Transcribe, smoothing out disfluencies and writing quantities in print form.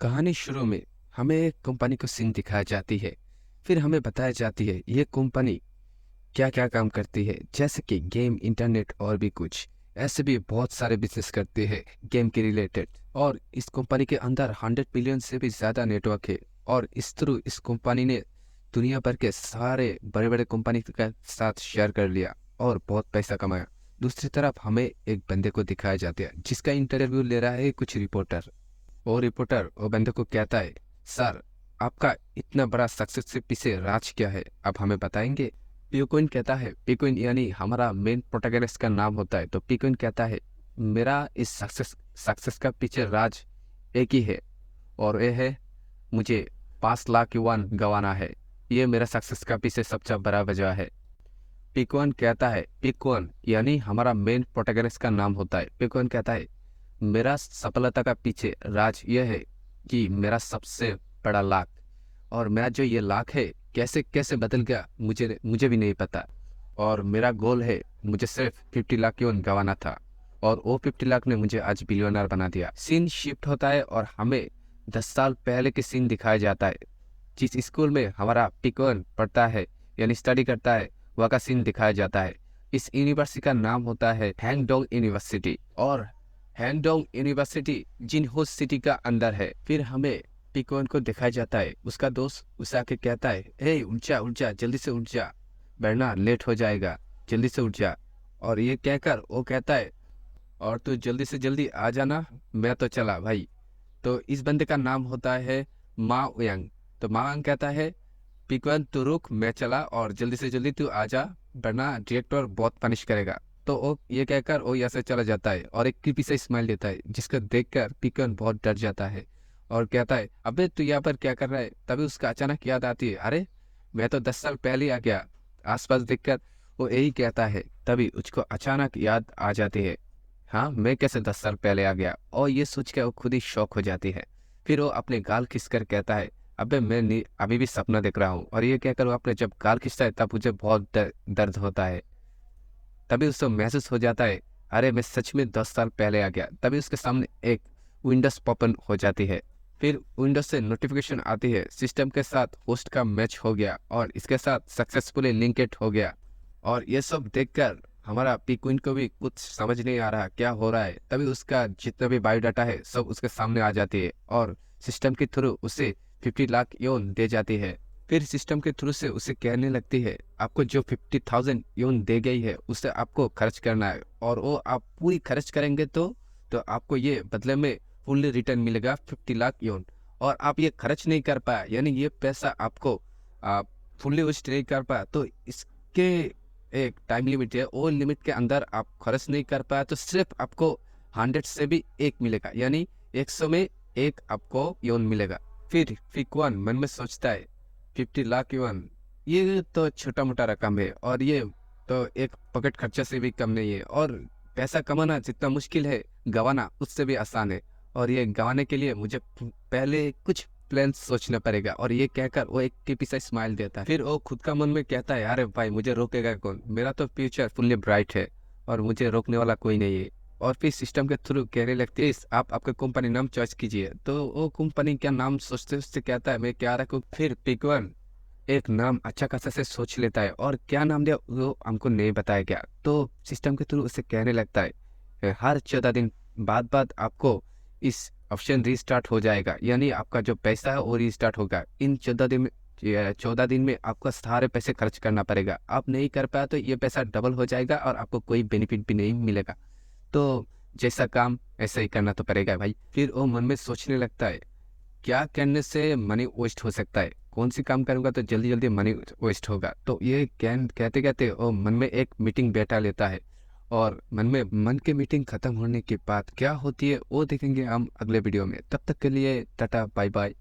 कहानी शुरू में हमें एक कंपनी को सीन दिखाई जाती है। फिर हमें बताया जाती है ये कंपनी क्या क्या काम करती है, जैसे कि गेम, इंटरनेट और भी कुछ। ऐसे भी बहुत सारे बिजनेस करते हैं गेम के रिलेटेड। और इस कंपनी के अंदर 100 बिलियन से भी ज़्यादा नेटवर्क है। और इस थ्रू इस कंपनी ने दुनिया भर के सारे बड़े बड़े कंपनी के साथ शेयर कर लिया और बहुत पैसा कमाया। दूसरी तरफ हमें एक बंदे को दिखाया जाता है जिसका इंटरव्यू ले रहा है कुछ रिपोर्टर। वो रिपोर्टर वो बंदे को कहता है, सर, आपका इतना बड़ा सक्सेस के पीछे राज क्या है, आप हमें बताएंगे? पिकुइन कहता है, पिकुइन यानी हमारा मेन प्रोटैगनिस्ट का नाम होता है। तो पिकुइन कहता है, मेरा इस सक्सेस सक्सेस का पीछे राज एक ही है, और ये है मुझे 5 लाख युआन गंवाना है। ये मेरा सक्सेस का पीछे सबसे बड़ा वजह है। पिकुइन कहता है, पिकुइन यानी हमारा मेन प्रोटैगनिस्ट का नाम होता है। पिकुइन कहता है, मेरा सफलता का पीछे राज यह है कि मेरा सबसे बड़ा लाख, और मेरा जो ये लाख है कैसे कैसे बदल गया मुझे मुझे भी नहीं पता। और मेरा गोल है, मुझे सिर्फ 50 लाख क्यों गंवाना था, और वो 50 लाख ने मुझे आज बिलियनर बना दिया। सीन शिफ्ट होता है और हमें 10 साल पहले के सीन दिखाया जाता है। जिस स्कूल में हमारा पिकवन पढ़ता है यानी स्टडी करता है, वह का सीन दिखाया जाता है। इस यूनिवर्सिटी का नाम होता है हैंगडोंग यूनिवर्सिटी, और हैंगडोंग यूनिवर्सिटी जिनहो सिटी का अंदर है। फिर हमें पिकवन को दिखाया जाता है, उसका दोस्त उसे आके कहता है, हे उठ जा उठ जा, जल्दी से उठ जा, वरना लेट हो जाएगा, जल्दी से उठ जा। और ये कहकर वो कहता है, और तू जल्दी से जल्दी आ जाना, मैं तो चला भाई। तो इस बंदे का नाम होता है मा उयंग। तो मा उयंग कहता है, पिकवन तू रुक, मैं चला, और जल्दी से जल्दी तू आ जा, वरना डायरेक्टर बहुत पनिश करेगा। तो वो ये कहकर वो यहाँ से चला जाता है और एक क्रीपी सा स्माइल देता है, जिसका देखकर पिकवन बहुत डर जाता है और कहता है, अबे तू यहाँ पर क्या कर रहा है? तभी उसका अचानक याद आती है, अरे मैं तो 10 साल पहले आ गया। आसपास देखकर वो यही कहता है, तभी उसको अचानक याद आ जाती है, हाँ मैं कैसे 10 साल पहले आ गया? और ये सोच के वो खुद ही शौक हो जाती है। फिर वो अपने गाल खींचकर कहता है, अबे मैं नहीं, अभी भी सपना देख रहा हूँ। और ये कहकर वो अपने जब गाल खींचता है तब मुझे बहुत दर्द होता है। तभी उसको महसूस हो जाता है, अरे मैं सच में 10 साल पहले आ गया। तभी उसके सामने एक विंडोज ओपन हो जाती है। फिर विंडोज से नोटिफिकेशन आती है, सिस्टम के साथ होस्ट का मैच हो गया और इसके साथ सक्सेसफुली लिंकेड हो गया। और ये सब देखकर हमारा पिक्विन को भी कुछ समझ नहीं आ रहा क्या हो रहा है। तभी उसका जितना भी बायोडाटा है सब उसके सामने आ जाती है और सिस्टम के थ्रू उसे 50 लाख युआन दे जाती है। फिर सिस्टम के थ्रू से उसे कहने लगती है, आपको जो 50,000 युआन दे गई है उसे आपको खर्च करना है, और वो आप पूरी खर्च करेंगे तो आपको ये बदले में फुल्ली रिटर्न मिलेगा 50 लाख युआन। और आप ये खर्च नहीं कर पाया, यानी ये पैसा आपको आप फुल्ली वेस्ट नहीं कर पाया, तो इसके एक टाइम लिमिट है, वो लिमिट के अंदर आप खर्च नहीं कर पाया तो सिर्फ आपको 100 से भी एक मिलेगा, यानी 100 में एक आपको युआन मिलेगा। फिर फिकवान मन में सोचता है, 50 लाख युआन, ये तो छोटा मोटा रकम है, और ये तो एक पॉकेट खर्चा से भी कम नहीं है। और पैसा कमाना जितना मुश्किल है, गंवाना उससे भी आसान है। और ये गंवाने के लिए मुझे पहले कुछ प्लान सोचना पड़ेगा। और ये कहकर वो एक टिपी सा स्माइल देता है। फिर वो खुद का मन में कहता है, अरे भाई मुझे रोकेगा कौन, मेरा तो फ्यूचर फुल्ली ब्राइट है और मुझे रोकने वाला कोई नहीं है। और फिर सिस्टम के थ्रू कहने लगती है, आप आपका कंपनी नाम चॉइस कीजिए। तो वो कंपनी क्या नाम सोचते सोचते कहता है, मैं क्या रखूं? फिर पिकवन एक नाम अच्छा खासा से सोच लेता है, और क्या नाम दिया वो हमको नहीं बताया गया। तो सिस्टम के थ्रू उसे कहने लगता है, हर 14 दिन बाद बाद आपको इस ऑप्शन रीस्टार्ट हो जाएगा, यानी आपका जो पैसा है वो रीस्टार्ट होगा। इन 14 दिन में आपको सारे पैसे खर्च करना पड़ेगा। आप नहीं कर पाया तो ये पैसा डबल हो जाएगा और आपको कोई बेनिफिट भी नहीं मिलेगा। तो जैसा काम ऐसा ही करना तो पड़ेगा भाई। फिर वो मन में सोचने लगता है, क्या करने से मनी वेस्ट हो सकता है, कौन सी काम करूंगा तो जल्दी जल्दी मनी वेस्ट होगा। तो ये कहते कहते वो मन में एक मीटिंग बैठा लेता है, और मन के मीटिंग खत्म होने के बाद क्या होती है वो देखेंगे हम अगले वीडियो में। तब तक के लिए टाटा बाय बाय।